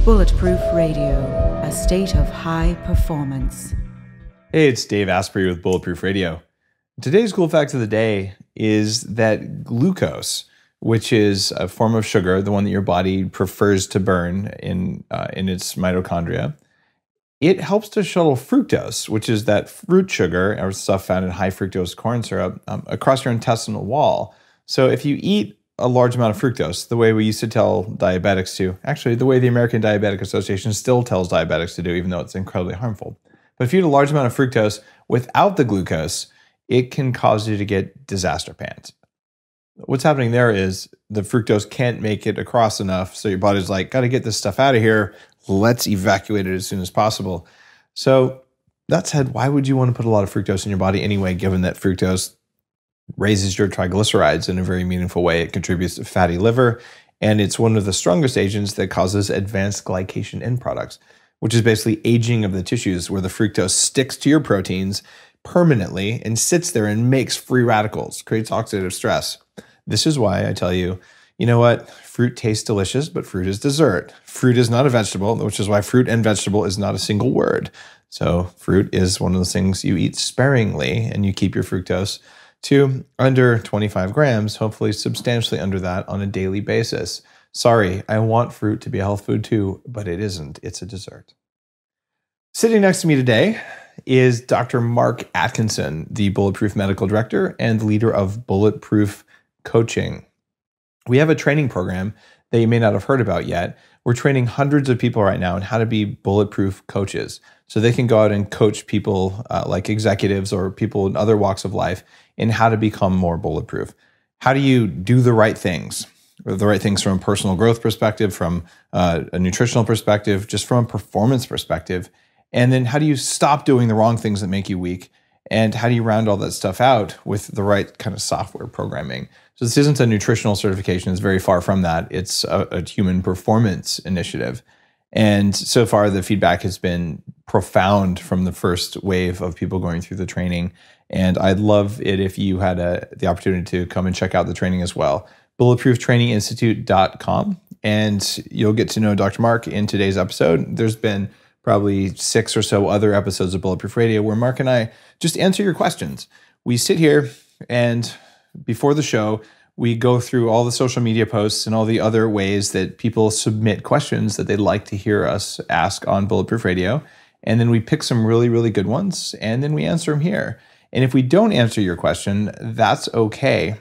Bulletproof Radio, a state of high performance. Hey, it's Dave Asprey with Bulletproof Radio. Today's cool fact of the day is that glucose, which is a form of sugar, the one that your body prefers to burn in its mitochondria, it helps to shuttle fructose, which is that fruit sugar or stuff found in high fructose corn syrup, across your intestinal wall. So if you eat a large amount of fructose, the way we used to tell diabetics to, actually the way the American Diabetic Association still tells diabetics to do, even though it's incredibly harmful. But if you eat a large amount of fructose without the glucose, it can cause you to get disaster pants. What's happening there is the fructose can't make it across enough, so your body's like, got to get this stuff out of here. Let's evacuate it as soon as possible. So that said, why would you want to put a lot of fructose in your body anyway, given that fructose raises your triglycerides in a very meaningful way? It contributes to fatty liver, and it's one of the strongest agents that causes advanced glycation end products, which is basically aging of the tissues where the fructose sticks to your proteins permanently and sits there and makes free radicals, creates oxidative stress. This is why I tell you, you know what? Fruit tastes delicious, but fruit is dessert. Fruit is not a vegetable, which is why fruit and vegetable is not a single word. So fruit is one of those things you eat sparingly, and you keep your fructose to under 25 grams, hopefully substantially under that on a daily basis. Sorry, I want fruit to be a health food too, but it isn't. It's a dessert. Sitting next to me today is Dr. Mark Atkinson, the Bulletproof Medical Director and leader of Bulletproof Coaching. We have a training program that you may not have heard about yet. We're training hundreds of people right now on how to be bulletproof coaches, so they can go out and coach people like executives or people in other walks of life in how to become more bulletproof. How do you do the right things? The right things from a personal growth perspective, from a nutritional perspective, just from a performance perspective. And then how do you stop doing the wrong things that make you weak? And how do you round all that stuff out with the right kind of software programming? So this isn't a nutritional certification. It's very far from that. It's a human performance initiative. And so far, the feedback has been profound from the first wave of people going through the training. And I'd love it if you had the opportunity to come and check out the training as well. BulletproofTrainingInstitute.com. And you'll get to know Dr. Mark in today's episode. There's been probably 6 or so other episodes of Bulletproof Radio where Mark and I just answer your questions. We sit here and before the show, we go through all the social media posts and all the other ways that people submit questions that they'd like to hear us ask on Bulletproof Radio. And then we pick some really, really good ones and then we answer them here. And if we don't answer your question, that's okay,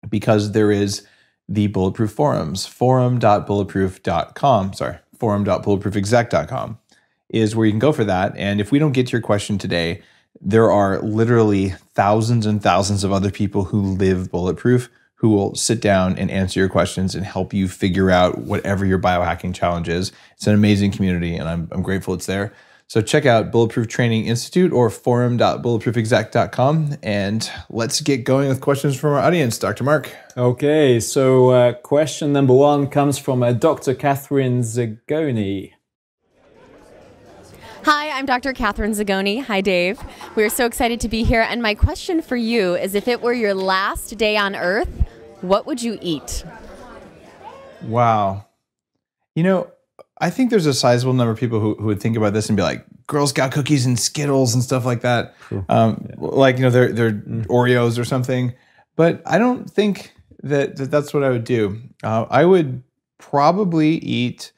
because there is the Bulletproof Forums, forum.bulletproofexec.com is where you can go for that. And if we don't get to your question today, there are literally thousands and thousands of other people who live bulletproof who will sit down and answer your questions and help you figure out whatever your biohacking challenge is. It's an amazing community, and I'm grateful it's there. So check out Bulletproof Training Institute or forum.bulletproofexec.com, and let's get going with questions from our audience. Dr. Mark. Okay, so question number 1 comes from Dr. Catherine Zagoni. Hi, I'm Dr. Catherine Zagoni. Hi, Dave. We're so excited to be here, and my question for you is, if it were your last day on Earth, what would you eat? Wow. You know, I think there's a sizable number of people who would think about this and be like, Girl Scout cookies and Skittles and stuff like that. Like, you know, they're Oreos or something. But I don't think that's what I would do. I would probably eat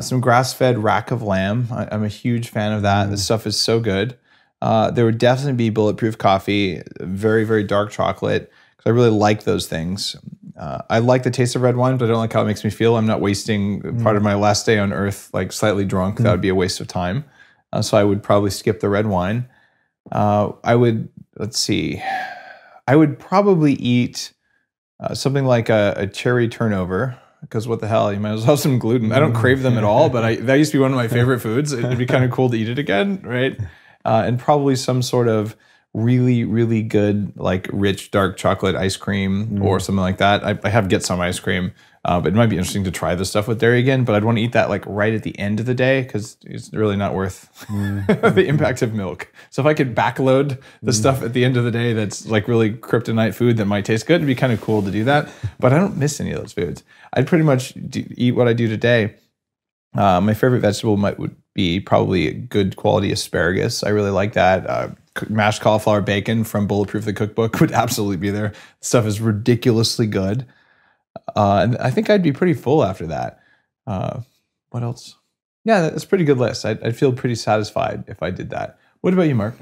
some grass-fed rack of lamb. I'm a huge fan of that. This stuff is so good. There would definitely be bulletproof coffee, very, very dark chocolate, because I really like those things. I like the taste of red wine, but I don't like how it makes me feel. I'm not wasting part of my last day on Earth like slightly drunk. That would be a waste of time. So I would probably skip the red wine. I would probably eat something like a cherry turnover, because what the hell, you might as well have some gluten. I don't crave them at all, but that used to be one of my favorite foods. It'd be kind of cool to eat it again, right? And probably some sort of really, really good, like rich, dark chocolate ice cream or something like that. I have Get Some ice cream, but it might be interesting to try this stuff with dairy again, but I'd want to eat that like right at the end of the day because it's really not worth the impact of milk. So if I could backload the stuff at the end of the day that's like really kryptonite food that might taste good, it'd be kind of cool to do that. But I don't miss any of those foods. I'd pretty much eat what I do today. My favorite vegetable would be probably good quality asparagus. I really like that. Mashed cauliflower bacon from Bulletproof the Cookbook would absolutely be there. Stuff is ridiculously good. And I think I'd be pretty full after that. What else? Yeah, that's a pretty good list. I'd feel pretty satisfied if I did that. What about you, Mark?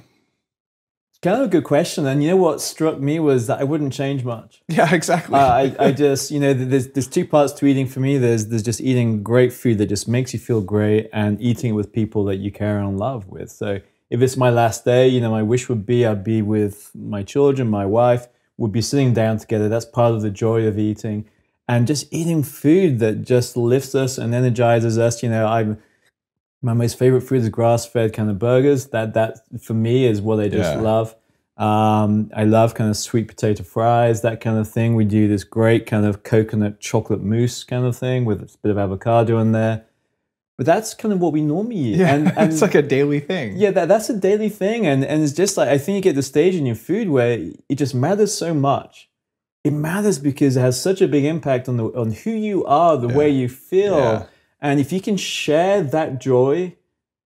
Kind of a good question. And you know what struck me was that I wouldn't change much. Yeah, exactly. I just, there's two parts to eating for me. There's just eating great food that just makes you feel great and eating it with people that you care and love with. So if it's my last day, my wish would be I'd be with my children, my wife, would be sitting down together. That's part of the joy of eating. And just eating food that just lifts us and energizes us. My most favorite food is grass-fed kind of burgers. That for me is what I just love. I love kind of sweet potato fries, that kind of thing. We do this great kind of coconut chocolate mousse kind of thing with a bit of avocado in there. But that's kind of what we normally eat. Yeah, and it's like a daily thing. Yeah, that's a daily thing. And it's just like, I think you get to the stage in your food where it just matters so much. It matters because it has such a big impact on who you are, the way you feel. Yeah. And if you can share that joy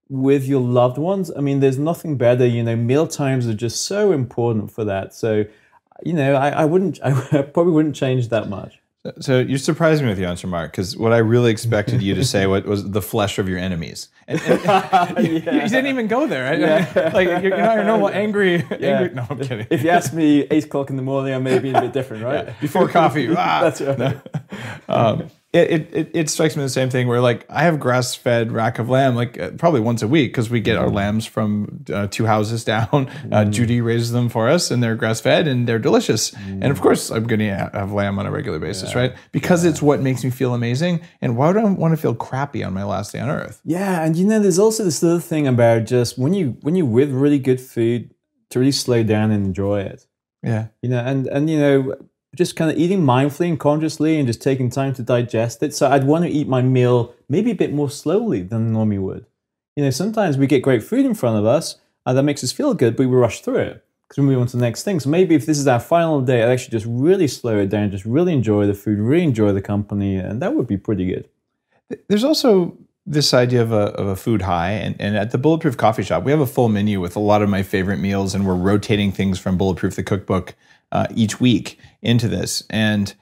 with your loved ones, I mean, there's nothing better. Meal times are just so important for that. So, I probably wouldn't change that much. So you surprised me with your answer, Mark, because what I really expected you to say was the flesh of your enemies. And you didn't even go there. Right? Yeah. Like you're not your normal angry. No, I'm kidding. If you asked me 8 o'clock in the morning, I may be a bit different, right? Yeah. Before coffee. That's right. No. It strikes me the same thing where like I have grass-fed rack of lamb like probably once a week because we get our lambs from 2 houses down. Judy raises them for us and they're grass-fed and they're delicious. And of course I'm going to have lamb on a regular basis, right? Because it's what makes me feel amazing. And why would I want to feel crappy on my last day on earth? Yeah, and there's also this other thing about just when you're with really good food to really slow down and enjoy it. Yeah. Just kind of eating mindfully and consciously and just taking time to digest it. So I'd want to eat my meal maybe a bit more slowly than I normally would. Sometimes we get great food in front of us and that makes us feel good, but we rush through it because we move on to the next thing. So maybe if this is our final day, I'd actually just really slow it down, just really enjoy the food, really enjoy the company, and that would be pretty good. There's also this idea of a food high, and at the Bulletproof Coffee Shop, we have a full menu with a lot of my favorite meals, and we're rotating things from Bulletproof the Cookbook each week into this. And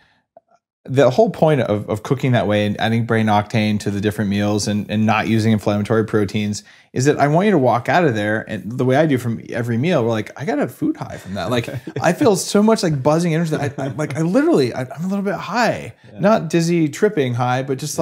the whole point of cooking that way and adding brain octane to the different meals and not using inflammatory proteins is that I want you to walk out of there, and the way I do from every meal, we're like, I got a food high from that. Like I feel so much like buzzing energy that I'm a little bit high, not dizzy, tripping high, but just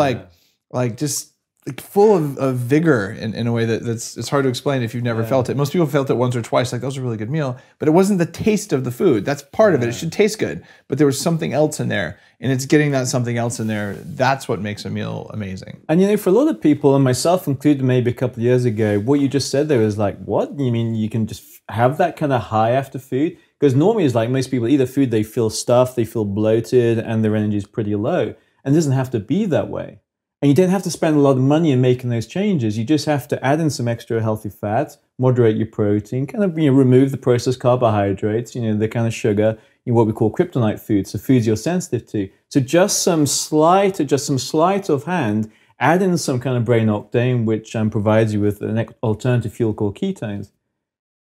just full of vigor in a way it's hard to explain if you've never felt it. Most people felt it once or twice, like that was a really good meal, but it wasn't the taste of the food. That's part of it. It should taste good, but there was something else in there, and it's getting that something else in there. That's what makes a meal amazing. And for a lot of people, and myself included maybe a couple of years ago, what you just said there is like, what? You mean you can just have that kind of high after food? Because normally it's like most people eat a food, they feel stuffed, they feel bloated, and their energy is pretty low. And it doesn't have to be that way. And you don't have to spend a lot of money in making those changes. You just have to add in some extra healthy fats, moderate your protein, kind of remove the processed carbohydrates, the kind of sugar, what we call kryptonite foods, so foods you're sensitive to. So just some sleight of hand, add in some kind of brain octane, which provides you with an alternative fuel called ketones.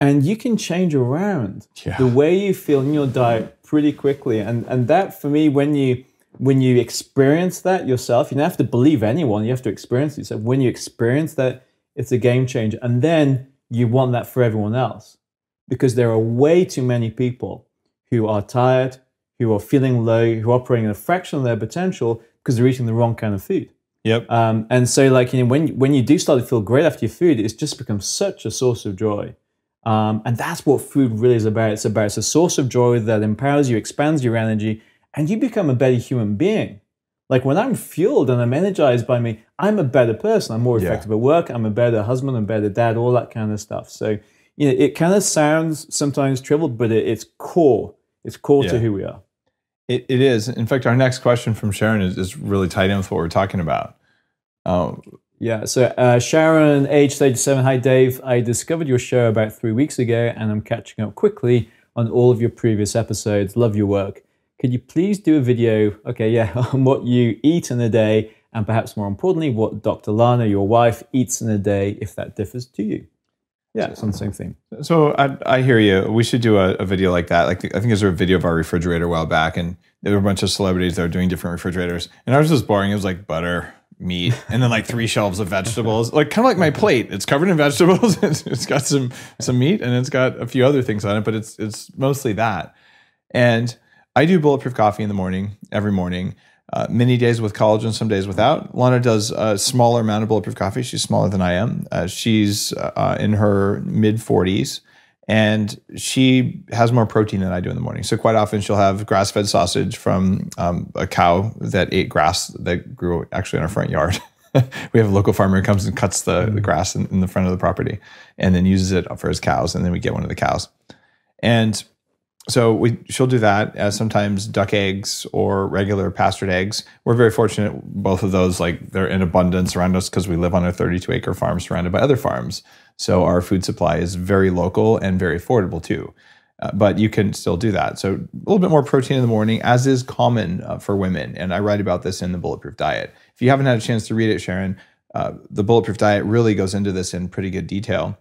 And you can change around the way you feel in your diet pretty quickly. And that, for me, when you experience that yourself, you don't have to believe anyone, you have to experience it. So when you experience that, it's a game changer. And then you want that for everyone else. Because there are way too many people who are tired, who are feeling low, who are operating at a fraction of their potential because they're eating the wrong kind of food. Yep. And so when you do start to feel great after your food, it's just become such a source of joy. And that's what food really is about. It's a source of joy that empowers you, expands your energy, and you become a better human being. Like when I'm fueled and I'm energized by me, I'm a better person. I'm more effective at work. I'm a better husband, I'm a better dad, all that kind of stuff. So, it kind of sounds sometimes trivial, but it's core. It's core to who we are. It is. In fact, our next question from Sharon is really tied in with what we're talking about. Yeah, so Sharon, age 37. Hi, Dave. I discovered your show about 3 weeks ago, and I'm catching up quickly on all of your previous episodes. Love your work. Could you please do a video, on what you eat in a day, and perhaps more importantly, what Dr. Lana, your wife, eats in a day, if that differs to you? Yeah, it's on the same thing. So I hear you. We should do a video like that. Like I think there's a video of our refrigerator a while back, and there were a bunch of celebrities that were doing different refrigerators. And ours was boring. It was like butter, meat, and then like 3 shelves of vegetables. Like kind of like my plate. It's covered in vegetables. It's got some meat, and it's got a few other things on it, but it's mostly that. And I do bulletproof coffee in the morning, every morning. Many days with collagen, some days without. Lana does a smaller amount of bulletproof coffee. She's smaller than I am. She's in her mid-40s, and she has more protein than I do in the morning. So quite often she'll have grass-fed sausage from a cow that ate grass that grew actually in our front yard. We have a local farmer who comes and cuts the grass in the front of the property and then uses it for his cows, and then we get one of the cows. And so she'll do that, sometimes duck eggs or regular pastured eggs. We're very fortunate, both of those, like they're in abundance around us because we live on a 32-acre farm surrounded by other farms. So our food supply is very local and very affordable too. But you can still do that. So a little bit more protein in the morning, as is common for women. And I write about this in the Bulletproof Diet. If you haven't had a chance to read it, Sharon, the Bulletproof Diet really goes into this in pretty good detail.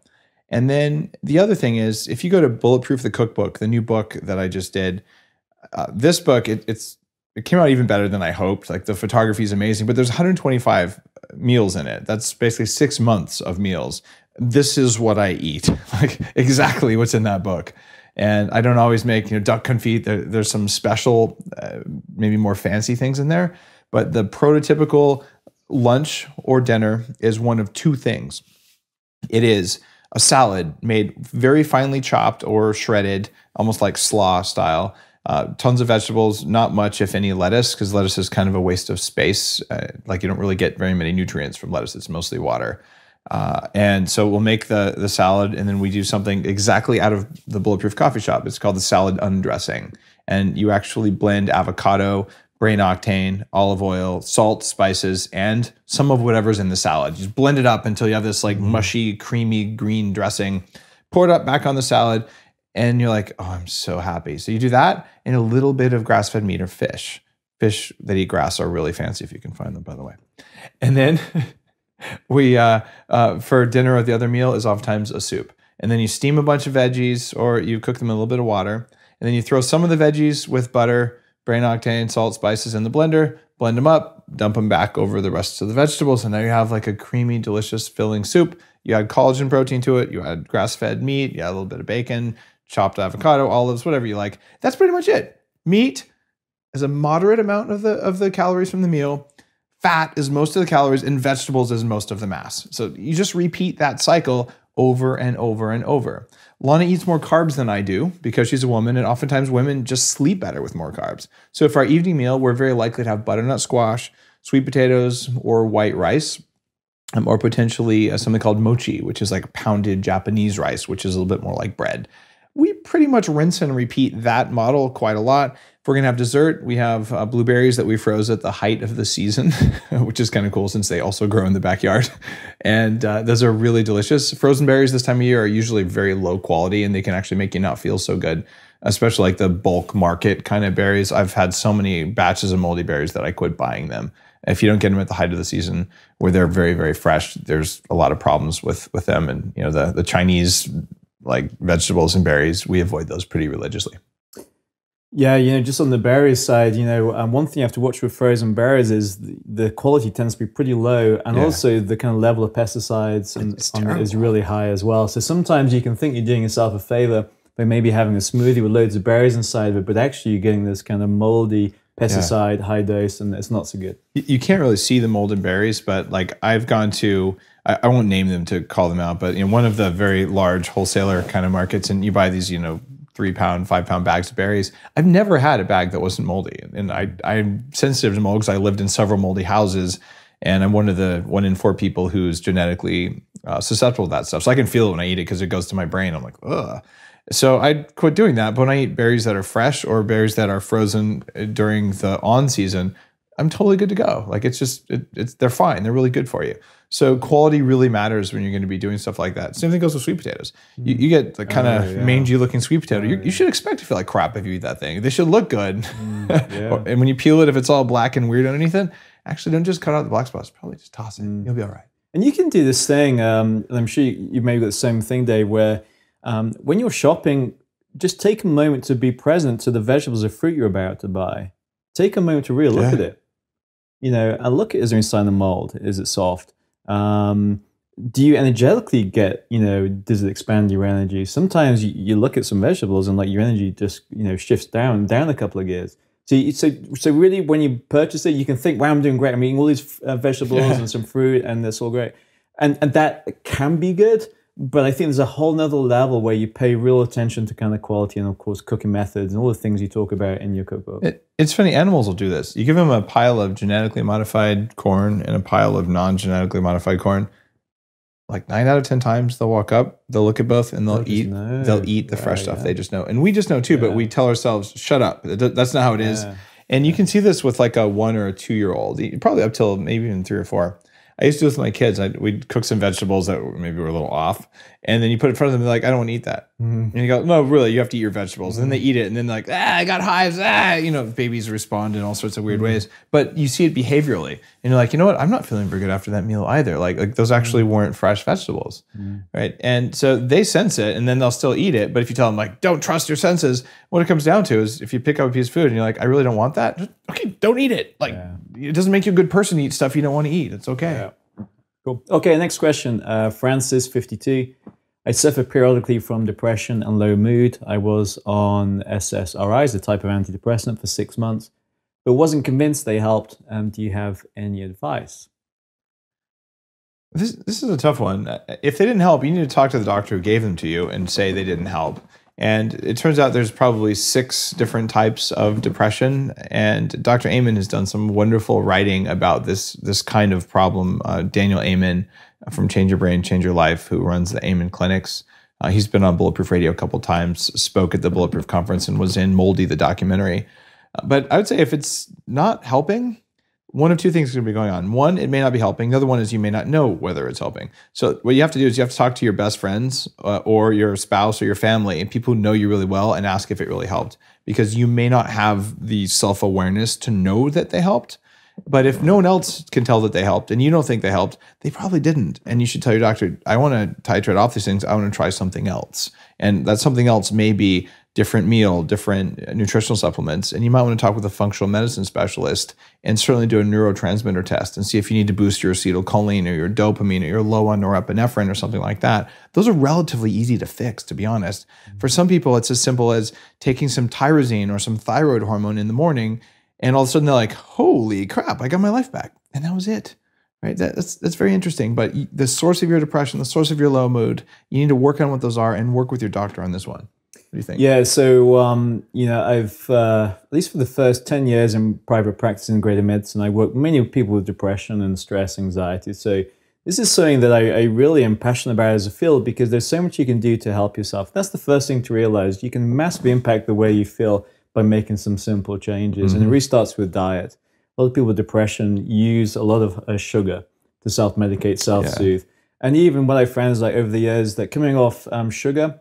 And then the other thing is, if you go to Bulletproof the Cookbook, the new book that I just did, this book, it came out even better than I hoped. Like the photography is amazing, but there's 125 meals in it. That's basically 6 months of meals. This is what I eat, like exactly what's in that book. And I don't always make duck confit. There's some special, maybe more fancy things in there. But the prototypical lunch or dinner is one of 2 things. It is a salad made very finely chopped or shredded, almost like slaw style. Tons of vegetables, not much, if any, lettuce, because lettuce is kind of a waste of space. Like you don't really get very many nutrients from lettuce. It's mostly water. And so we'll make the salad, and then we do something exactly out of the Bulletproof Coffee Shop. It's called the salad undressing. And you actually blend avocado, brain octane, olive oil, salt, spices, and some of whatever's in the salad. You just blend it up until you have this like mushy, creamy green dressing. Pour it up back on the salad, and you're like, oh, I'm so happy. So you do that and a little bit of grass-fed meat or fish. Fish that eat grass are really fancy if you can find them, by the way. And then we, for dinner or the other meal, is oftentimes a soup. And then you steam a bunch of veggies, or you cook them in a little bit of water. And then you throw some of the veggies with butter, brain octane, salt, spices in the blender, blend them up, dump them back over the rest of the vegetables, and now you have like a creamy, delicious, filling soup. You add collagen protein to it, you add grass-fed meat, you add a little bit of bacon, chopped avocado, olives, whatever you like. That's pretty much it. Meat is a moderate amount of the calories from the meal. Fat is most of the calories, and vegetables is most of the mass. So you just repeat that cycle over and over and over. Lana eats more carbs than I do because she's a woman, and oftentimes women just sleep better with more carbs. So for our evening meal, we're very likely to have butternut squash, sweet potatoes, or white rice, or potentially something called mochi, which is like pounded Japanese rice, which is a little bit more like bread. We pretty much rinse and repeat that model quite a lot. If we're going to have dessert, we have blueberries that we froze at the height of the season, which is kind of cool since they also grow in the backyard. And those are really delicious. Frozen berries this time of year are usually very low quality, and they can actually make you not feel so good, especially like the bulk market kind of berries. I've had so many batches of moldy berries that I quit buying them. If you don't get them at the height of the season where they're very, very fresh, there's a lot of problems with them. And the Chinese like vegetables and berries, we avoid those pretty religiously. Yeah, just on the berries side, one thing you have to watch with frozen berries is the quality tends to be pretty low, and also the kind of level of pesticides is really high as well. So sometimes you can think you're doing yourself a favor by maybe having a smoothie with loads of berries inside of it, but actually you're getting this kind of moldy pesticide high dose, and it's not so good. You can't really see the molded berries, but like I've gone to, I won't name them to call them out, but one of the very large wholesaler kind of markets, and you buy these 3-pound, 5-pound bags of berries. I've never had a bag that wasn't moldy. And I'm sensitive to mold because I lived in several moldy houses, and I'm one in 4 people who's genetically susceptible to that stuff. So I can feel it when I eat it because it goes to my brain. I'm like, ugh. So I quit doing that. But when I eat berries that are fresh or berries that are frozen during the on season, I'm totally good to go. Like they're fine. They're really good for you. So quality really matters when you're going to be doing stuff like that. Same thing goes with sweet potatoes. You get the kind of mangy looking sweet potato. You should expect to feel like crap if you eat that thing. They should look good. And when you peel it, if it's all black and weird underneath it, actually don't just cut out the black spots. Probably just toss it. You'll be all right. And you can do this thing, and I'm sure you may got the same thing, Dave, where when you're shopping, just take a moment to be present to the vegetables or fruit you're about to buy. Take a moment to really look at it. And look at, is there any sign of mold? Is it soft? Do you energetically get, does it expand your energy? Sometimes you look at some vegetables and like your energy just, shifts down a couple of gears. So really when you purchase it, you can think, wow, I'm doing great. I'm eating all these vegetables and some fruit and that's all great. And that can be good. But I think there's a whole nother level where you pay real attention to kind of quality and, of course, cooking methods and all the things you talk about in your cookbook. It's funny, animals will do this. You give them a pile of genetically modified corn and a pile of non-genetically modified corn. Like 9 out of 10 times they'll walk up, they'll look at both, and they'll eat the fresh stuff. They just know. And we just know too, but we tell ourselves, shut up. That's not how it is. And you can see this with like a 1 or a 2-year-old, probably up till maybe even 3 or 4. I used to do this with my kids. We'd cook some vegetables that maybe were a little off. And then you put it in front of them, they're like, I don't want to eat that. And you go, no, really, you have to eat your vegetables. And then they eat it. And then they're like, I got hives. Babies respond in all sorts of weird ways. But you see it behaviorally. And you're like, you know what? I'm not feeling very good after that meal either. Like those actually weren't fresh vegetables. Right. And so they sense it and then they'll still eat it. But if you tell them like, don't trust your senses, what it comes down to is if you pick up a piece of food and you're like, I really don't want that. Just, okay, don't eat it. Like it doesn't make you a good person to eat stuff you don't want to eat. It's okay. Yeah. Cool. Okay, next question. Francis, 52. I suffer periodically from depression and low mood. I was on SSRIs, a type of antidepressant, for 6 months, but wasn't convinced they helped. Do you have any advice? This is a tough one. If they didn't help, you need to talk to the doctor who gave them to you and say they didn't help. And it turns out there's probably 6 different types of depression. And Dr. Amen has done some wonderful writing about this kind of problem. Daniel Amen from Change Your Brain, Change Your Life, who runs the Amen Clinics. He's been on Bulletproof Radio a couple of times, spoke at the Bulletproof Conference, and was in Moldy, the documentary. But I would say if it's not helping, one of 2 things is going to be going on. One, it may not be helping. The other one is you may not know whether it's helping. So what you have to do is you have to talk to your best friends or your spouse or your family and people who know you really well and ask if it really helped, because you may not have the self-awareness to know that they helped. But if no one else can tell that they helped and you don't think they helped, they probably didn't. And you should tell your doctor, I want to titrate off these things. I want to try something else. And that something else may be different meal, different nutritional supplements. And you might want to talk with a functional medicine specialist and certainly do a neurotransmitter test and see if you need to boost your acetylcholine or your dopamine or you're low on norepinephrine or something like that. Those are relatively easy to fix, to be honest. For some people, it's as simple as taking some tyrosine or some thyroid hormone in the morning, and all of a sudden they're like, holy crap, I got my life back. And that was it. Right? That's very interesting. But the source of your depression, the source of your low mood, you need to work on what those are and work with your doctor on this one. What do you think? Yeah, so, I've, at least for the first 10 years in private practice in greater medicine, I work with many people with depression and stress, anxiety. So this is something that I really am passionate about as a field, because there's so much you can do to help yourself. That's the first thing to realize. You can massively impact the way you feel by making some simple changes. And it really starts with diet. A lot of people with depression use a lot of sugar to self-medicate, self-soothe. And even what I found is like over the years that coming off sugar,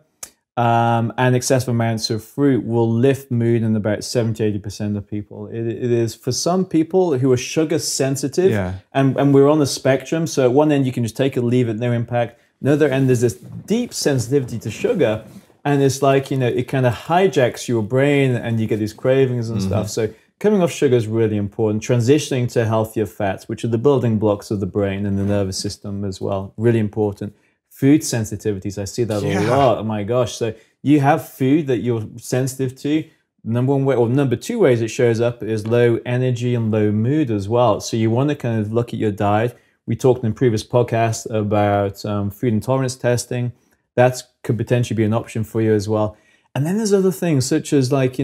and excessive amounts of fruit will lift mood in about 70-80% of people. It is for some people who are sugar sensitive, and we're on the spectrum. So at one end you can just take it, leave it, no impact. Another end there's this deep sensitivity to sugar, and it's like, it kind of hijacks your brain and you get these cravings and stuff. So coming off sugar is really important. Transitioning to healthier fats, which are the building blocks of the brain and the nervous system as well, really important. Food sensitivities, I see that a lot. Oh my gosh. So you have food that you're sensitive to. Number 1 way, or number 2 ways it shows up is low energy and low mood as well. So you want to kind of look at your diet. We talked in previous podcasts about food intolerance testing. That could potentially be an option for you as well. And then there's other things such as like,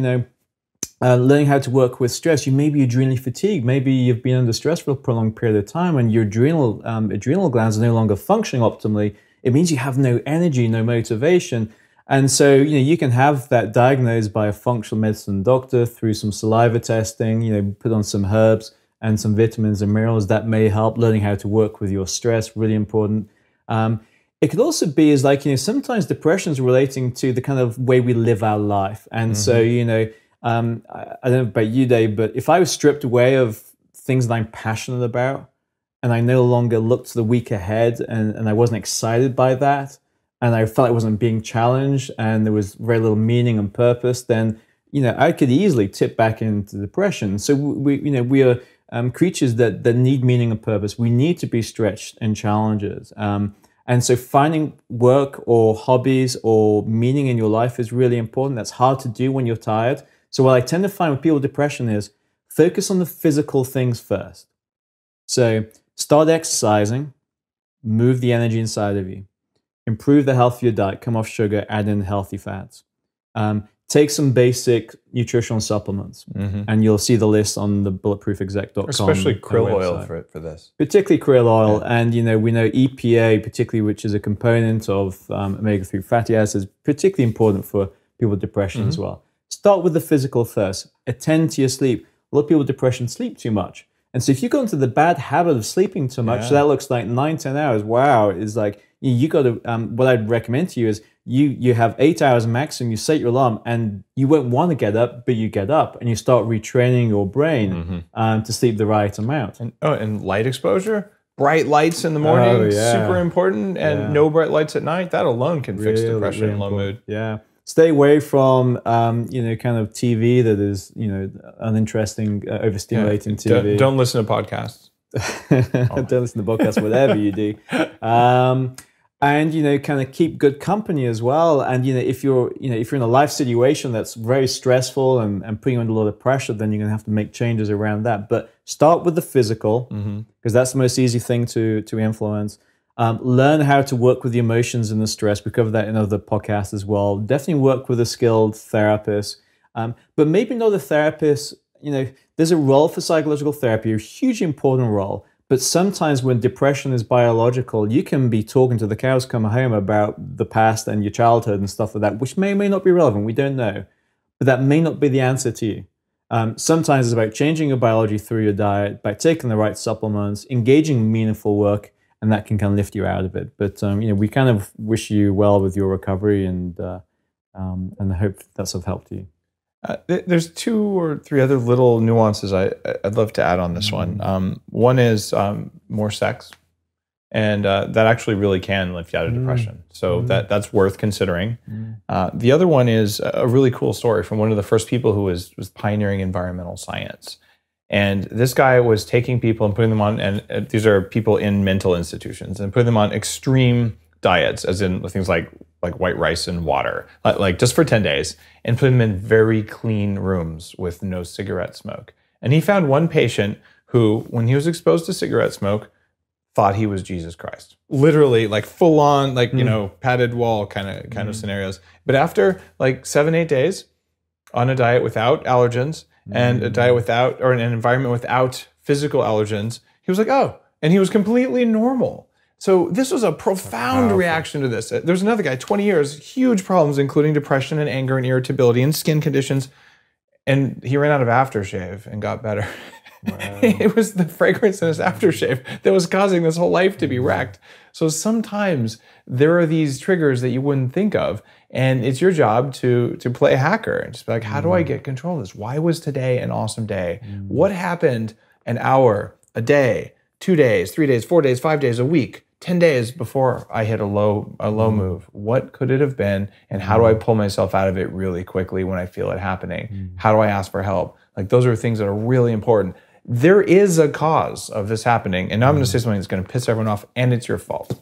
learning how to work with stress. You may be adrenally fatigued. Maybe you've been under stress for a prolonged period of time and your adrenal glands are no longer functioning optimally. It means you have no energy, no motivation. And so, you can have that diagnosed by a functional medicine doctor through some saliva testing, put on some herbs and some vitamins and minerals that may help. Learning how to work with your stress, really important. It could also be is like, sometimes depression is relating to the kind of way we live our life. And so, I don't know about you, Dave, but if I was stripped away of things that I'm passionate about and I no longer looked to the week ahead and I wasn't excited by that, and I felt I wasn't being challenged and there was very little meaning and purpose, then, I could easily tip back into depression. So we are creatures that need meaning and purpose. We need to be stretched in challenges. And so finding work or hobbies or meaning in your life is really important. That's hard to do when you're tired. So what I tend to find with people with depression is focus on the physical things first. So start exercising, move the energy inside of you, improve the health of your diet, come off sugar, add in healthy fats. Take some basic nutritional supplements, and you'll see the list on the bulletproofexec.com. Especially krill oil for this. Particularly krill oil, and we know EPA, particularly, which is a component of omega-3 fatty acids, particularly important for people with depression as well. Start with the physical first. Attend to your sleep. A lot of people with depression sleep too much. And so if you go into the bad habit of sleeping too much, so that looks like 9-10 hours, wow, it's like, you got to, what I'd recommend to you is you have 8 hours maximum, you set your alarm, and you won't want to get up, but you get up and you start retraining your brain to sleep the right amount. And light exposure, bright lights in the morning, super important, and no bright lights at night. That alone can fix depression and low mood. Yeah. Stay away from, kind of TV that is, uninteresting, overstimulating TV. Don't listen to podcasts. Don't listen to podcasts, whatever you do. And, kind of keep good company as well. And, if you're in a life situation that's very stressful and putting you under a lot of pressure, then you're going to have to make changes around that. But start with the physical, because that's the most easy thing to influence. Learn how to work with the emotions and the stress. We covered that in other podcasts as well. Definitely work with a skilled therapist, but maybe not a therapist. There's a role for psychological therapy, a hugely important role. But sometimes when depression is biological, you can be talking to the cows come home about the past and your childhood and stuff like that, which may or may not be relevant. We don't know. But that may not be the answer to you. Sometimes it's about changing your biology through your diet, by taking the right supplements, engaging in meaningful work, and that can kind of lift you out of it. But we kind of wish you well with your recovery, and I hope that's of help to you. There's 2 or 3 other little nuances I'd love to add on this one. One is more sex, and that actually really can lift you out of depression. So that's worth considering. The other one is a really cool story from one of the first people who was pioneering environmental science. And this guy was taking people and putting them on, and these are people in mental institutions, and putting them on extreme diets, as in things like white rice and water, like just for 10 days, and put them in very clean rooms with no cigarette smoke. And he found one patient who, when he was exposed to cigarette smoke, thought he was Jesus Christ. Literally, like full on, padded wall kind of scenarios. But after 7-8 days on a diet without allergens, and a diet without, or an environment without physical allergens, he was like, oh, and he was completely normal. So this was a profound reaction to this. There's another guy, 20 years, huge problems, including depression and anger and irritability and skin conditions. And he ran out of aftershave and got better. Wow. It was the fragrance in his aftershave that was causing this whole life to be wrecked. So sometimes there are these triggers that you wouldn't think of. And it's your job to play hacker and just be like, how do I get control of this? Why was today an awesome day? What happened an hour, a day, 2 days, 3 days, 4 days, 5 days, a week, 10 days before I hit a low move? What could it have been? And how do I pull myself out of it really quickly when I feel it happening? How do I ask for help? Those are things that are really important. There is a cause of this happening. And now I'm going to say something that's going to piss everyone off, and it's your fault.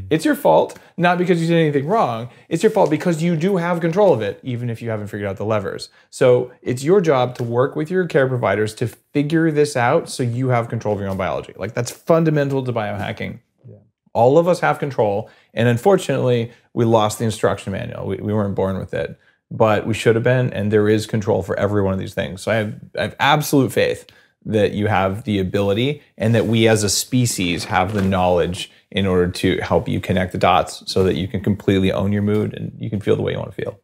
It's your fault, not because you did anything wrong. It's your fault because you do have control of it, even if you haven't figured out the levers. So it's your job to work with your care providers to figure this out so you have control of your own biology. That's fundamental to biohacking. Yeah. All of us have control, and unfortunately, we lost the instruction manual. We weren't born with it. but we should have been, and there is control for every one of these things. So I have absolute faith that you have the ability and that we as a species have the knowledge in order to help you connect the dots so that you can completely own your mood and you can feel the way you want to feel.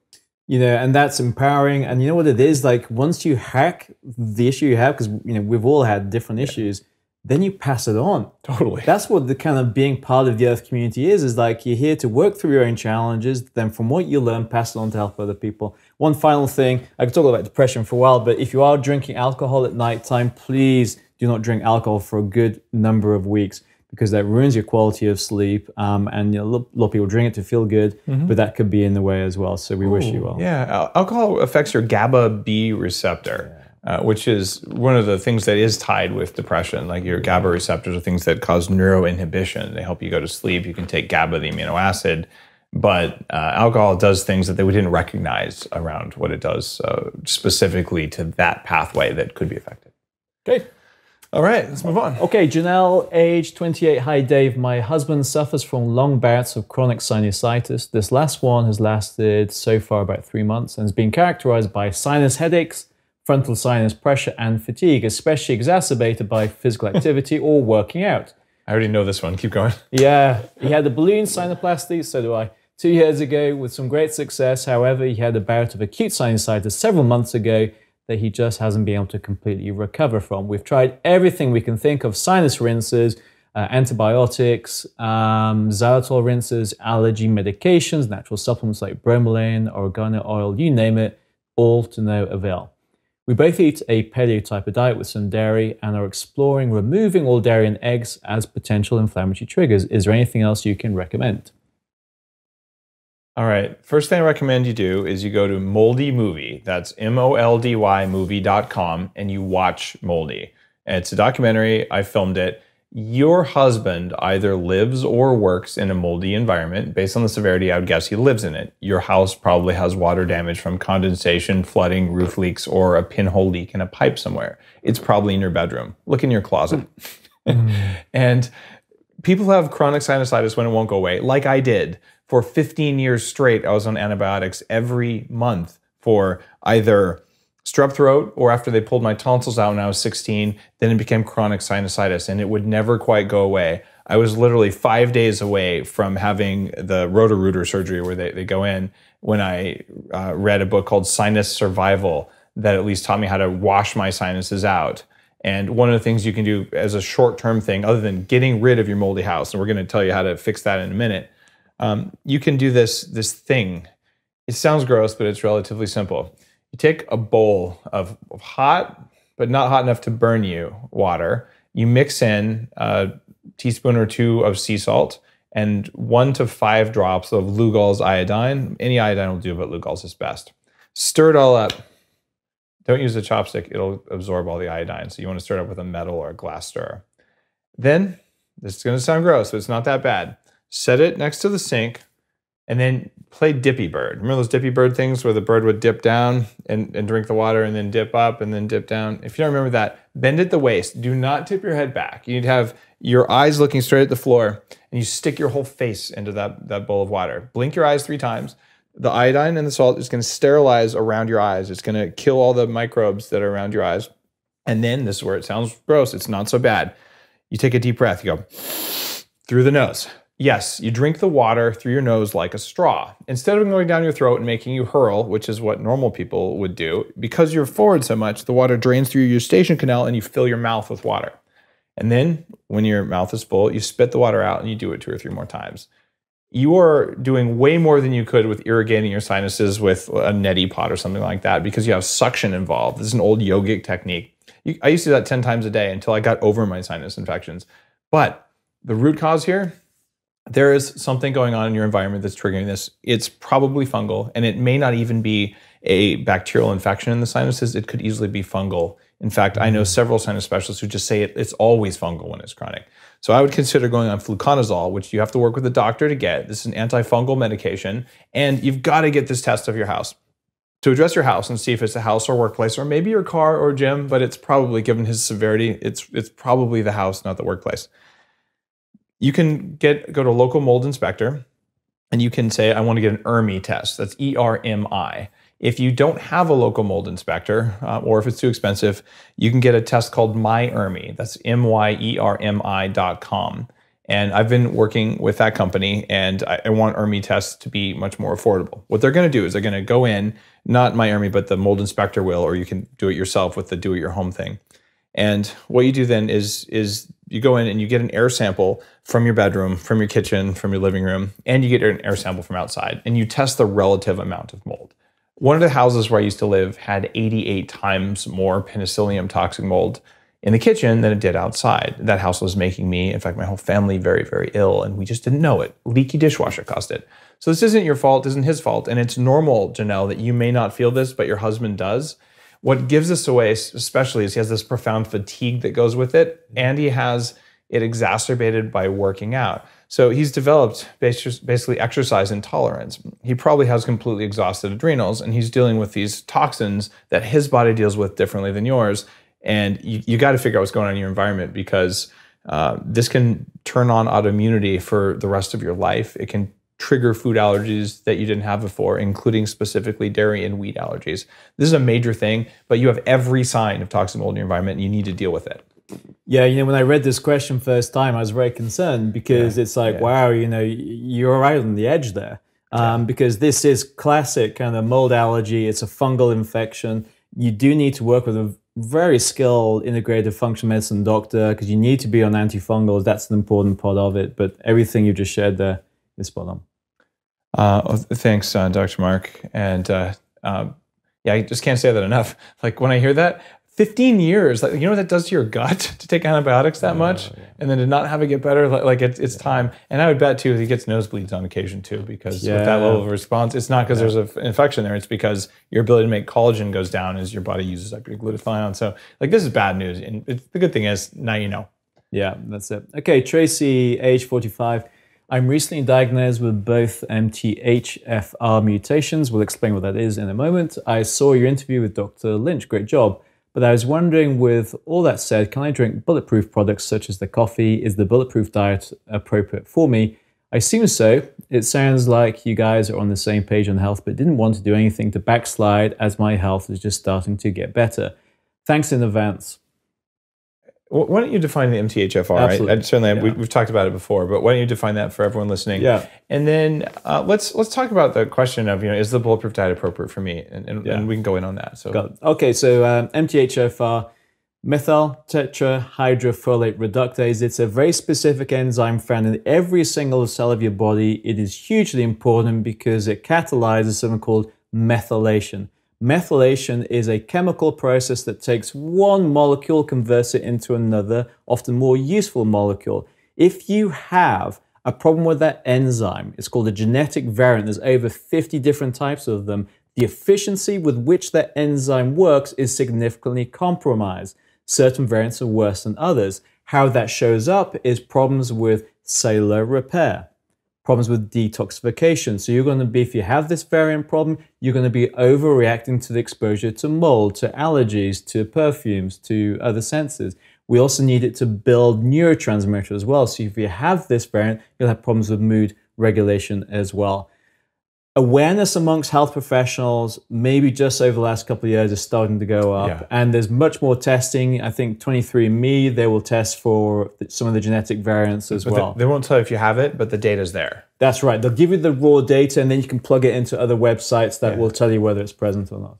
You know, and that's empowering. And you know what it is? Like, once you hack the issue you have, because, you know, we've all had different issues, then you pass it on. Totally. That's what the kind of being part of the Earth community is like you're here to work through your own challenges, then from what you learn, pass it on to help other people. One final thing, I could talk about depression for a while, but if you are drinking alcohol at nighttime, please do not drink alcohol for a good number of weeks, because that ruins your quality of sleep. And, you know, a lot of people drink it to feel good, but that could be in the way as well. So we wish you well. Yeah, alcohol affects your GABA B receptor. Which is one of the things that is tied with depression. Like your GABA receptors are things that cause neuroinhibition. They help you go to sleep. You can take GABA, the amino acid, but alcohol does things that we didn't recognize around what it does specifically to that pathway that could be affected. Okay. All right, let's move on. Okay, Janelle, age 28. Hi, Dave. My husband suffers from long bouts of chronic sinusitis. This last one has lasted so far about 3 months and has been characterized by sinus headaches, frontal sinus pressure, and fatigue, especially exacerbated by physical activity or working out. I already know this one. Keep going. Yeah, he had a balloon sinuplasty, so do I, 2 years ago with some great success. However, he had a bout of acute sinusitis several months ago that he just hasn't been able to completely recover from. We've tried everything we can think of: sinus rinses, antibiotics, xylitol rinses, allergy medications, natural supplements like bromelain, oregano oil, you name it, all to no avail. We both eat a paleo type of diet with some dairy and are exploring removing all dairy and eggs as potential inflammatory triggers. Is there anything else you can recommend? All right. First thing I recommend you do is you go to Moldy Movie. That's MOLDY movie.com, and you watch Moldy. And it's a documentary. I filmed it. Your husband either lives or works in a moldy environment. Based on the severity, I would guess he lives in it. Your house probably has water damage from condensation, flooding, roof leaks, or a pinhole leak in a pipe somewhere. It's probably in your bedroom. Look in your closet. And people have chronic sinusitis when it won't go away, like I did. For 15 years straight, I was on antibiotics every month for either strep throat, or after they pulled my tonsils out when I was 16, then it became chronic sinusitis, and it would never quite go away. I was literally 5 days away from having the Roto-Rooter surgery where they go in when I read a book called Sinus Survival that at least taught me how to wash my sinuses out. And one of the things you can do as a short-term thing, other than getting rid of your moldy house, and we're going to tell you how to fix that in a minute, you can do this thing. It sounds gross, but it's relatively simple. You take a bowl of hot, but not hot enough to burn you, water. You mix in a teaspoon or two of sea salt and 1 to 5 drops of Lugol's iodine. Any iodine will do, but Lugol's is best. Stir it all up. Don't use a chopstick. It'll absorb all the iodine. So you want to stir it up with a metal or a glass stirrer. Then, this is going to sound gross, but it's not that bad. Set it next to the sink, and then play Dippy Bird. Remember those Dippy Bird things where the bird would dip down and drink the water and then dip up and then dip down? If you don't remember that, bend at the waist. Do not tip your head back. You need to have your eyes looking straight at the floor, and you stick your whole face into that bowl of water. Blink your eyes 3 times. The iodine and the salt is going to sterilize around your eyes. It's going to kill all the microbes that are around your eyes. And then, this is where it sounds gross. It's not so bad. You take a deep breath. You go through the nose. Yes, you drink the water through your nose like a straw. Instead of going down your throat and making you hurl, which is what normal people would do, because you're forward so much, the water drains through your eustachian canal and you fill your mouth with water. And then when your mouth is full, you spit the water out and you do it 2 or 3 more times. You are doing way more than you could with irrigating your sinuses with a neti pot or something like that, because you have suction involved. This is an old yogic technique. I used to do that 10 times a day until I got over my sinus infections. But the root cause here, there is something going on in your environment that's triggering this. It's probably fungal, and it may not even be a bacterial infection in the sinuses. It could easily be fungal. In fact, I know several sinus specialists who just say it's always fungal when it's chronic. So I would consider going on fluconazole, which you have to work with a doctor to get. This is an antifungal medication, and you've got to get this test of your house to address your house and see if it's a house or workplace, or maybe your car or gym, but it's probably, given his severity, it's probably the house, not the workplace. You can go to a local mold inspector, and you can say, I want to get an ERMI test. That's ERMI. If you don't have a local mold inspector, or if it's too expensive, you can get a test called MyERMI. That's MYERMI.com. And I've been working with that company, and I want ERMI tests to be much more affordable. What they're going to do is they're going to go in, not MyERMI, but the mold inspector will, or you can do it yourself with the do-it-your-home thing. And what you do then is you go in and you get an air sample from your bedroom, from your kitchen, from your living room, and you get an air sample from outside, and you test the relative amount of mold. One of the houses where I used to live had 88 times more penicillium toxic mold in the kitchen than it did outside. That house was making me, in fact, my whole family very, very ill, and we just didn't know it. Leaky dishwasher caused it. So this isn't your fault, isn't his fault, and it's normal, Janelle, that you may not feel this, but your husband does. What gives this away, especially, is he has this profound fatigue that goes with it, and he has it exacerbated by working out. So he's developed basically exercise intolerance. He probably has completely exhausted adrenals, and he's dealing with these toxins that his body deals with differently than yours. And you got to figure out what's going on in your environment, because this can turn on autoimmunity for the rest of your life. It can trigger food allergies that you didn't have before, including specifically dairy and wheat allergies. This is a major thing, but you have every sign of toxic mold in your environment, and you need to deal with it. Yeah, when I read this question first time, I was very concerned, because it's like, wow, you're right on the edge there. Because this is classic kind of mold allergy. It's a fungal infection. You do need to work with a very skilled integrative functional medicine doctor, because you need to be on antifungals. That's an important part of it. But everything you just shared there is spot on. Thanks, Dr. Mark. And I just can't say that enough. Like, when I hear that, 15 years, like, you know what that does to your gut to take antibiotics that much, and then to not have it get better? Like it's time. And I would bet too, he gets nosebleeds on occasion too, because with that level of response, it's not because there's an infection there, it's because your ability to make collagen goes down as your body uses up your glutathione. So like, this is bad news. And the good thing is, now you know. Yeah, that's it. Okay, Tracy, age 45. I'm recently diagnosed with both MTHFR mutations. We'll explain what that is in a moment. I saw your interview with Dr. Lynch. Great job. But I was wondering, with all that said, can I drink bulletproof products such as the coffee? Is the bulletproof diet appropriate for me? I assume so. It sounds like you guys are on the same page on health, but didn't want to do anything to backslide, as my health is just starting to get better. Thanks in advance. Why don't you define the MTHFR? Absolutely. We've talked about it before, but why don't you define that for everyone listening? Yeah. And then let's talk about the question of, is the bulletproof diet appropriate for me? And we can go in on that. So okay, so MTHFR, methyl tetrahydrofolate reductase. It's a very specific enzyme found in every single cell of your body. It is hugely important because it catalyzes something called methylation. Methylation is a chemical process that takes one molecule, converts it into another, often more useful molecule. If you have a problem with that enzyme, it's called a genetic variant. There's over 50 different types of them. The efficiency with which that enzyme works is significantly compromised. Certain variants are worse than others. How that shows up is problems with cellular repair, problems with detoxification. So you're going to be, if you have this variant problem, you're going to be overreacting to the exposure to mold, to allergies, to perfumes, to other senses. We also need it to build neurotransmitters as well. So if you have this variant, you'll have problems with mood regulation as well. Awareness amongst health professionals, maybe just over the last couple of years, is starting to go up. Yeah. And there's much more testing. I think 23andMe, they will test for some of the genetic variants as well. They won't tell you if you have it, but the data's there. That's right. They'll give you the raw data, and then you can plug it into other websites that will tell you whether it's present or not.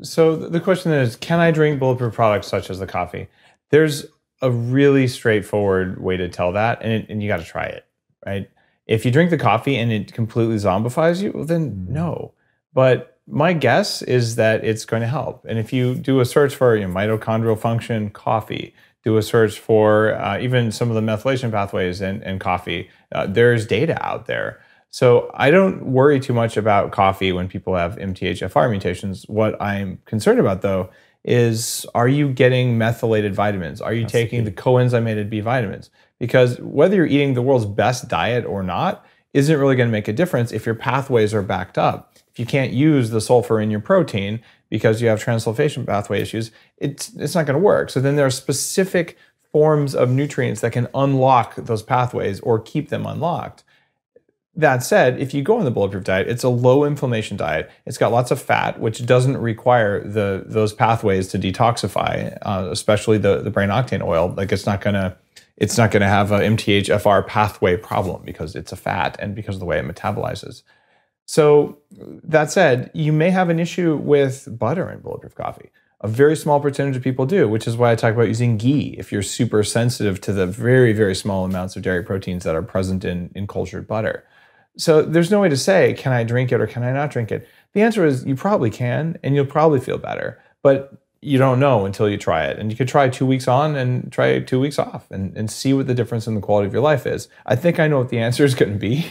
So the question is, can I drink bulletproof products such as the coffee? There's a really straightforward way to tell that, and you got to try it, right? If you drink the coffee and it completely zombifies you, well, then no. But my guess is that it's going to help. And if you do a search for mitochondrial function coffee, do a search for even some of the methylation pathways in coffee, there's data out there. So I don't worry too much about coffee when people have MTHFR mutations. What I'm concerned about, though, is, are you getting methylated vitamins? Are you taking the coenzymated B vitamins? Because whether you're eating the world's best diet or not isn't really going to make a difference if your pathways are backed up. If you can't use the sulfur in your protein because you have transsulfation pathway issues, it's not going to work. So then there are specific forms of nutrients that can unlock those pathways or keep them unlocked. That said, if you go on the Bulletproof diet, it's a low inflammation diet. It's got lots of fat, which doesn't require those pathways to detoxify, especially the brain octane oil. Like it's not gonna have a MTHFR pathway problem because it's a fat and because of the way it metabolizes. So that said, you may have an issue with butter in Bulletproof coffee. A very small percentage of people do, which is why I talk about using ghee if you're super sensitive to the very, very small amounts of dairy proteins that are present in cultured butter. So there's no way to say, can I drink it or can I not drink it? The answer is you probably can, and you'll probably feel better, but you don't know until you try it. And you could try 2 weeks on and try 2 weeks off and see what the difference in the quality of your life is. I think I know what the answer is going to be,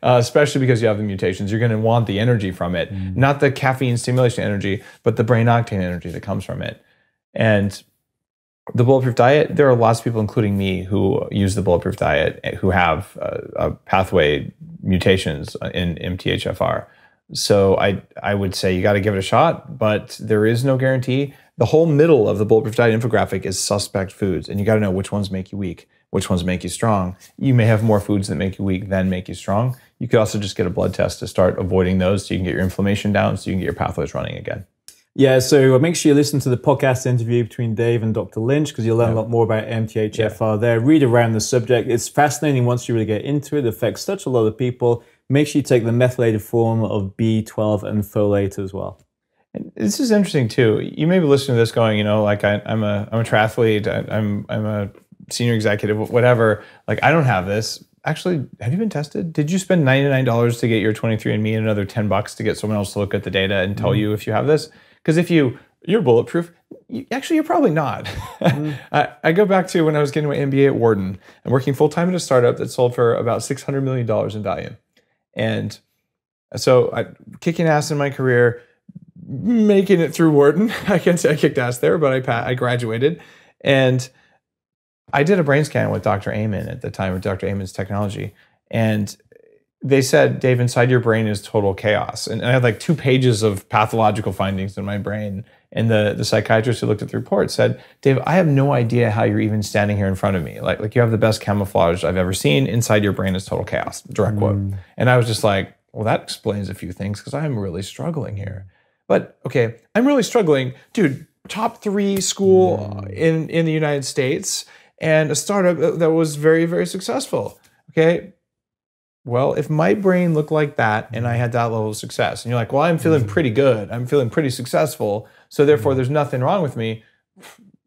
especially because you have the mutations. You're going to want the energy from it, not the caffeine stimulation energy, but the brain octane energy that comes from it. And the Bulletproof diet, there are lots of people, including me, who use the Bulletproof diet who have pathway mutations in MTHFR. So I would say you got to give it a shot, but there is no guarantee. The whole middle of the Bulletproof diet infographic is suspect foods, and you got to know which ones make you weak, which ones make you strong. You may have more foods that make you weak than make you strong. You could also just get a blood test to start avoiding those so you can get your inflammation down, so you can get your pathways running again. Yeah, so make sure you listen to the podcast interview between Dave and Dr. Lynch because you'll learn a lot more about MTHFR there. Read around the subject. It's fascinating once you really get into it. It affects such a lot of people. Make sure you take the methylated form of B12 and folate as well. And this is interesting too. You may be listening to this going, you know, like I'm a triathlete, I'm a senior executive, whatever. Like I don't have this. Actually, have you been tested? Did you spend $99 to get your 23andMe and another $10 to get someone else to look at the data and tell you if you have this? Because if you're bulletproof, you're probably not. I go back to when I was getting my MBA at Wharton and working full-time at a startup that sold for about $600 million in value. And so kicking ass in my career, making it through Wharton. I can't say I kicked ass there, but I graduated. And I did a brain scan with Dr. Amen at the time, with Dr. Amen's technology. And they said, Dave, inside your brain is total chaos. And I had like 2 pages of pathological findings in my brain. And the psychiatrist who looked at the report said, Dave, I have no idea how you're even standing here in front of me. Like you have the best camouflage I've ever seen. Inside your brain is total chaos, direct quote. And I was just like, well, that explains a few things because I'm really struggling here. But okay, I'm really struggling. Dude, top 3 school in the United States and a startup that was very, very successful. Okay. Well, if my brain looked like that and I had that level of success, and you're like, well, I'm feeling pretty good, I'm feeling pretty successful, so therefore there's nothing wrong with me.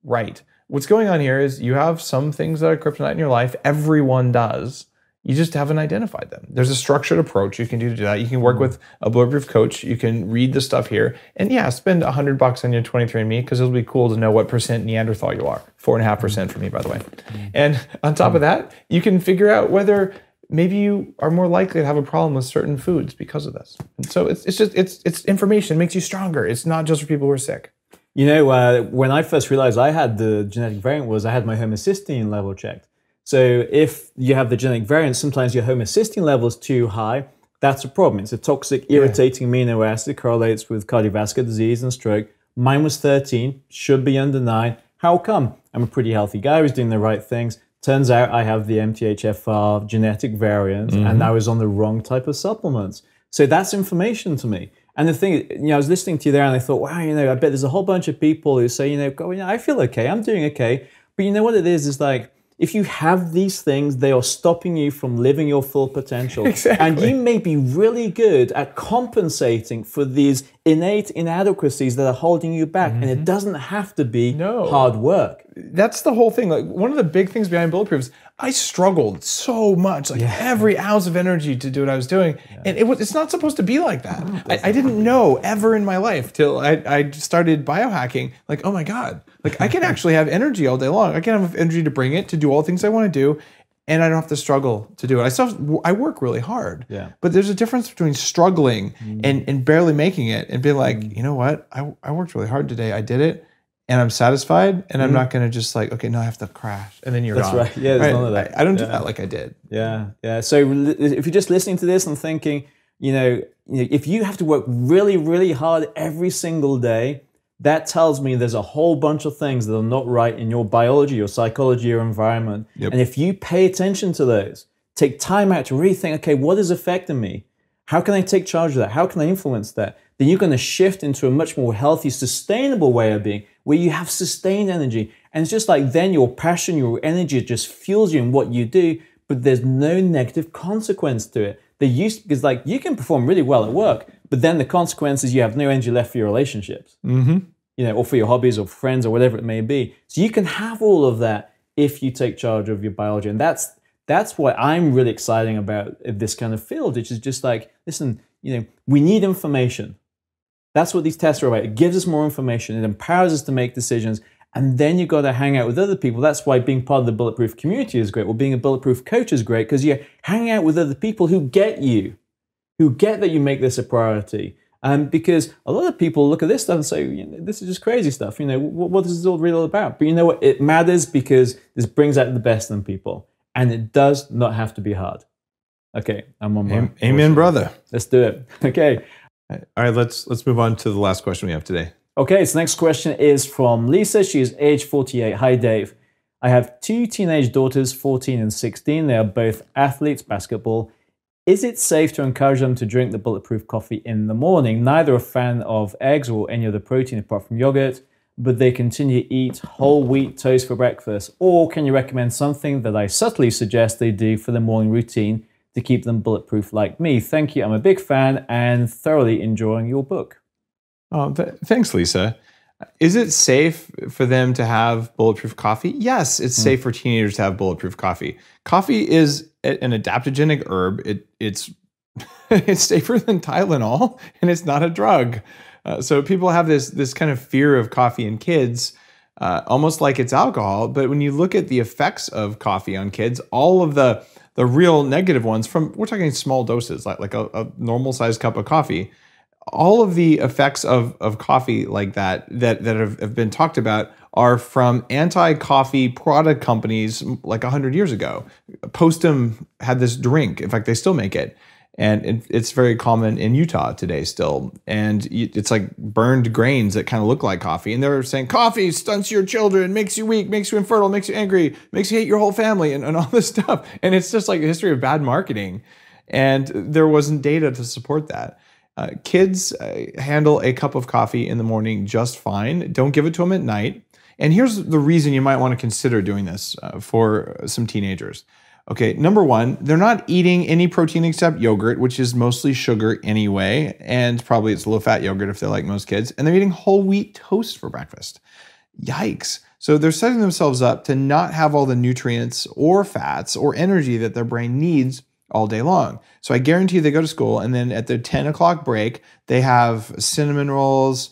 Right. What's going on here is you have some things that are kryptonite in your life. Everyone does. You just haven't identified them. There's a structured approach you can do to that. You can work with a Bulletproof coach. You can read the stuff here. And yeah, spend $100 on your 23andMe because it'll be cool to know what percent Neanderthal you are. 4.5% for me, by the way. And on top of that, you can figure out whether maybe you are more likely to have a problem with certain foods because of this. And so it's information. It makes you stronger. It's not just for people who are sick. You know, when I first realized I had the genetic variant was I had my homocysteine level checked. So if you have the genetic variant, sometimes your homocysteine level is too high. That's a problem. It's a toxic, irritating amino acid, correlates with cardiovascular disease and stroke. Mine was 13, should be under 9. How come? I'm a pretty healthy guy, I was doing the right things. Turns out I have the MTHFR genetic variant and I was on the wrong type of supplements. So that's information to me. And the thing, you know, I was listening to you there and I thought, wow, you know, I bet there's a whole bunch of people who say, you know, go, you know, I feel okay, I'm doing okay. But you know what it is like, if you have these things, they are stopping you from living your full potential. Exactly. And you may be really good at compensating for these innate inadequacies that are holding you back. And it doesn't have to be hard work. That's the whole thing. Like one of the big things behind Bulletproof is I struggled so much, like every ounce of energy to do what I was doing. And it's not supposed to be like that. I didn't know ever in my life till I started biohacking, like, oh my God, like I can actually have energy all day long. I can have energy to bring it, to do all the things I want to do. And I don't have to struggle to do it. I work really hard. But there's a difference between struggling and barely making it and being like, you know what? I worked really hard today. I did it. And I'm satisfied, and I'm not going to just like, okay, no, I have to crash, and then you're gone. That's right. Yeah, there's none of that. I don't do that like I did. Yeah. So if you're just listening to this and thinking, you know, if you have to work really, really hard every single day, that tells me there's a whole bunch of things that are not right in your biology, your psychology, your environment. And if you pay attention to those, take time out to really think, okay, what is affecting me? How can I take charge of that? How can I influence that? Then you're going to shift into a much more healthy, sustainable way of being, where you have sustained energy. And it's just like then your passion, your energy just fuels you in what you do, but there's no negative consequence to it. Because like you can perform really well at work, but then the consequence is you have no energy left for your relationships, or for your hobbies or friends or whatever it may be. So you can have all of that if you take charge of your biology. And that's what I'm really excited about this kind of field, which is just like, listen, we need information. That's what these tests are about. It gives us more information. It empowers us to make decisions. And then you've got to hang out with other people. That's why being part of the Bulletproof community is great. Well, being a Bulletproof coach is great because you're hanging out with other people who get you, who get that you make this a priority. Because a lot of people look at this stuff and say, this is just crazy stuff. What is this all really about? But you know what? It matters because this brings out the best in people. And it does not have to be hard. Okay, I'm on my... Amen, brother. Let's do it. Okay. All right, let's move on to the last question we have today. Okay, so next question is from Lisa. She is age 48. Hi, Dave. I have 2 teenage daughters, 14 and 16. They are both athletes, basketball. Is it safe to encourage them to drink the Bulletproof coffee in the morning? Neither a fan of eggs or any other protein apart from yogurt, but they continue to eat whole wheat toast for breakfast. Or can you recommend something that I subtly suggest they do for the morning routine to keep them bulletproof like me? Thank you. I'm a big fan and thoroughly enjoying your book. Oh, thanks, Lisa. Is it safe for them to have bulletproof coffee? Yes, it's safe for teenagers to have bulletproof coffee. Coffee is an adaptogenic herb. It's it's safer than Tylenol, and it's not a drug. So people have this kind of fear of coffee in kids, almost like it's alcohol. But when you look at the effects of coffee on kids, all of the real negative ones we're talking small doses, like a normal sized cup of coffee. All of the effects of coffee like that have been talked about are from anti-coffee product companies like 100 years ago. Postum had this drink. In fact, they still make it. And it's very common in Utah today still. And it's like burned grains that kind of look like coffee. And they're saying coffee stunts your children, makes you weak, makes you infertile, makes you angry, makes you hate your whole family and all this stuff. And it's just like a history of bad marketing. And there wasn't data to support that. Kids handle a cup of coffee in the morning just fine. Don't give it to them at night. And here's the reason you might want to consider doing this for some teenagers. Okay, number one, they're not eating any protein except yogurt, which is mostly sugar anyway, and probably it's low-fat yogurt if they're like most kids, and they're eating whole wheat toast for breakfast. Yikes. So they're setting themselves up to not have all the nutrients or fats or energy that their brain needs all day long. So I guarantee they go to school, and then at their 10 o'clock break, they have cinnamon rolls,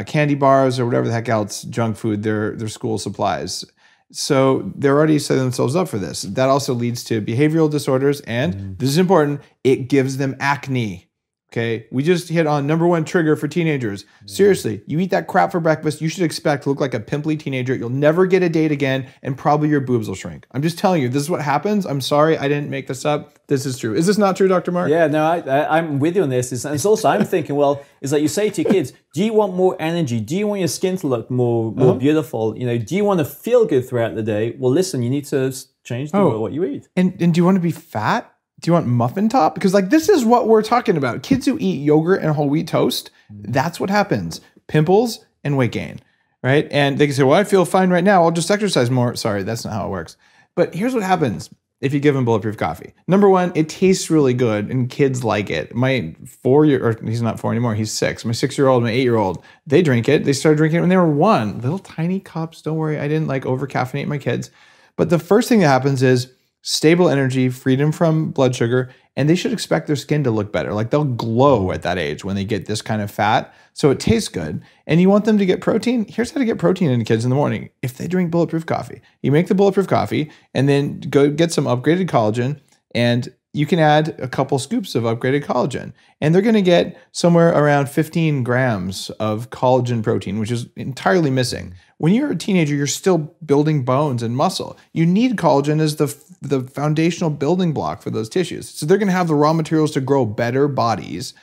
candy bars, or whatever the heck else junk food their school supplies. So they're already setting themselves up for this. That also leads to behavioral disorders, and this is important, it gives them acne. Okay, we just hit on number one trigger for teenagers. Seriously, you eat that crap for breakfast, you should expect to look like a pimply teenager. You'll never get a date again, and probably your boobs will shrink. I'm just telling you, this is what happens. I'm sorry, I didn't make this up. This is true. Is this not true, Dr. Mark? Yeah, no, I'm with you on this. And it's also, I'm thinking, well, it's like you say to your kids, do you want more energy? Do you want your skin to look more beautiful? Do you want to feel good throughout the day? Well, listen, you need to change what you eat. And do you want to be fat? Do you want muffin top? Because like this is what we're talking about. Kids who eat yogurt and whole wheat toast, that's what happens. Pimples and weight gain, right? And they can say, well, I feel fine right now. I'll just exercise more. Sorry, that's not how it works. But here's what happens if you give them bulletproof coffee. Number one, it tastes really good and kids like it. My 4-year, or he's not 4 anymore, he's 6. My 6-year-old, my 8-year-old, they drink it. They started drinking it when they were 1. Little tiny cups, don't worry. I didn't like over caffeinate my kids. But the first thing that happens is stable energy, freedom from blood sugar, and they should expect their skin to look better. Like they'll glow at that age when they get this kind of fat. So it tastes good. And you want them to get protein? Here's how to get protein into kids in the morning. If they drink bulletproof coffee, you make the bulletproof coffee and then go get some upgraded collagen, and you can add a couple scoops of upgraded collagen. And they're going to get somewhere around 15 grams of collagen protein, which is entirely missing. When you're a teenager, you're still building bones and muscle. You need collagen as the foundational building block for those tissues. So they're going to have the raw materials to grow better bodies.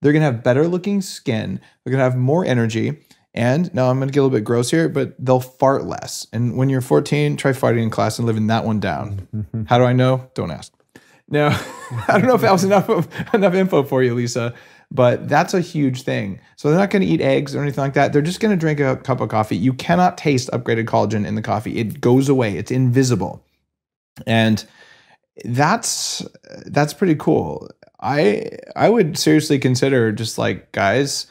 They're going to have better looking skin. They're going to have more energy. And now I'm going to get a little bit gross here, but they'll fart less. And when you're 14, try farting in class and living that one down. How do I know? Don't ask. No, I don't know if that was enough info for you, Lisa, but that's a huge thing. So they're not going to eat eggs or anything like that. They're just going to drink a cup of coffee. You cannot taste upgraded collagen in the coffee. It goes away. It's invisible. And that's pretty cool. I would seriously consider just like, guys,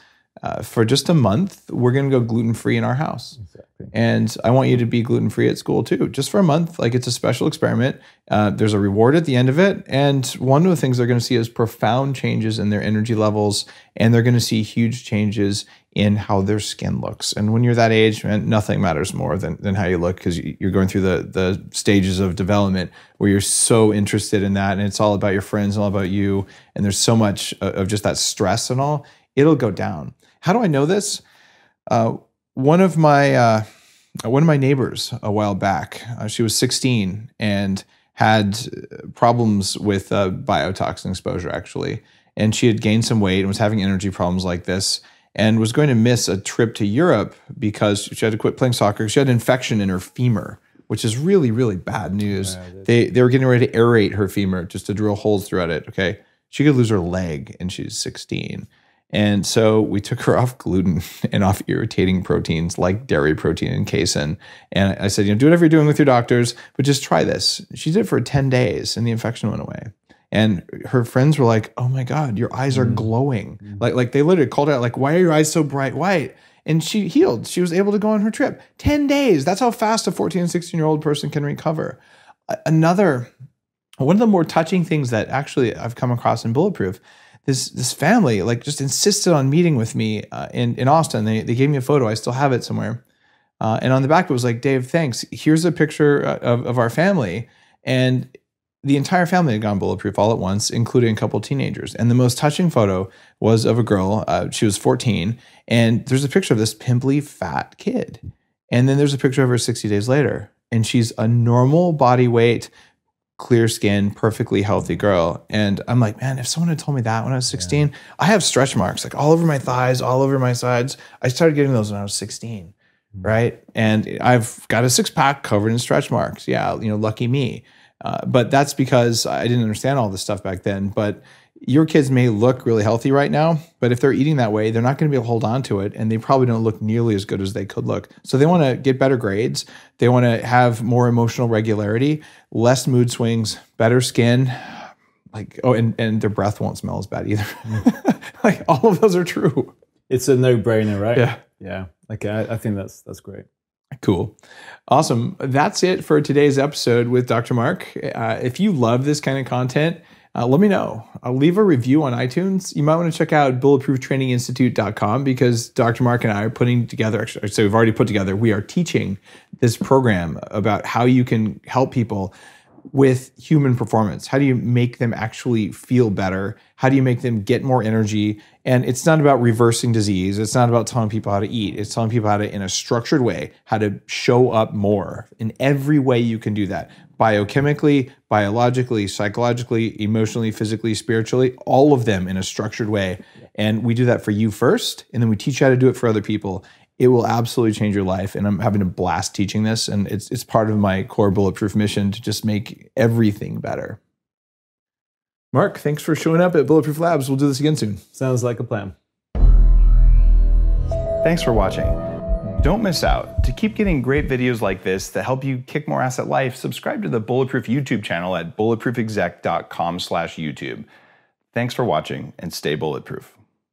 for just a month, we're going to go gluten-free in our house. Exactly. And I want you to be gluten-free at school too, just for a month. Like, it's a special experiment. There's a reward at the end of it. And one of the things they're going to see is profound changes in their energy levels. And they're going to see huge changes in how their skin looks. And when you're that age, man, nothing matters more than how you look, because you're going through the stages of development where you're so interested in that. And it's all about your friends and all about you. And there's so much of just that stress and all. It'll go down. How do I know this? One of my neighbors a while back, she was 16 and had problems with biotoxin exposure, actually. And she had gained some weight and was having energy problems like this, and was going to miss a trip to Europe because she had to quit playing soccer. She had an infection in her femur, which is really, really bad news. They were getting ready to aerate her femur just to drill holes throughout it, okay? She could lose her leg, and she's 16. And so we took her off gluten and off irritating proteins like dairy protein and casein. And I said, do whatever you're doing with your doctors, but just try this. She did it for 10 days and the infection went away. And her friends were like, oh my God, your eyes are glowing. Like they literally called her out, like, why are your eyes so bright white? And she healed. She was able to go on her trip. 10 days. That's how fast a 14 and 16-year-old person can recover. One of the more touching things that actually I've come across in Bulletproof, this family like just insisted on meeting with me in Austin. They gave me a photo. I still have it somewhere. And on the back, it was like, Dave, thanks. Here's a picture of our family. And the entire family had gone Bulletproof all at once, including a couple of teenagers. And the most touching photo was of a girl. She was 14. And there's a picture of this pimply, fat kid. And then there's a picture of her 60 days later. And she's a normal body weight, clear skin, perfectly healthy girl. And I'm like, man, if someone had told me that when I was 16, I have stretch marks like all over my thighs, all over my sides. I started getting those when I was 16, right? And I've got a six-pack covered in stretch marks. Yeah, lucky me. But that's because I didn't understand all this stuff back then. But your kids may look really healthy right now, but if they're eating that way, they're not going to be able to hold on to it, and they probably don't look nearly as good as they could look. So they want to get better grades. They want to have more emotional regularity, less mood swings, better skin. And their breath won't smell as bad either. Like, all of those are true. It's a no-brainer, right? Yeah. Yeah. Okay, I think that's great. Cool. Awesome. That's it for today's episode with Dr. Mark. If you love this kind of content, let me know. I'll leave a review on iTunes. You might want to check out bulletprooftraininginstitute.com, because Dr. Mark and I are putting together, actually, so we've already put together, we are teaching this program about how you can help people with human performance. How do you make them actually feel better? How do you make them get more energy? And it's not about reversing disease. It's not about telling people how to eat. It's telling people how to, in a structured way, how to show up more in every way you can do that. Biochemically, biologically, psychologically, emotionally, physically, spiritually, all of them in a structured way. And we do that for you first, and then we teach you how to do it for other people. It will absolutely change your life. And I'm having a blast teaching this. And it's part of my core Bulletproof mission to just make everything better. Mark, thanks for showing up at Bulletproof Labs. We'll do this again soon. Sounds like a plan. Thanks for watching. Don't miss out. To keep getting great videos like this that help you kick more ass at life, subscribe to the Bulletproof YouTube channel at bulletproofexec.com/YouTube. Thanks for watching, and stay bulletproof.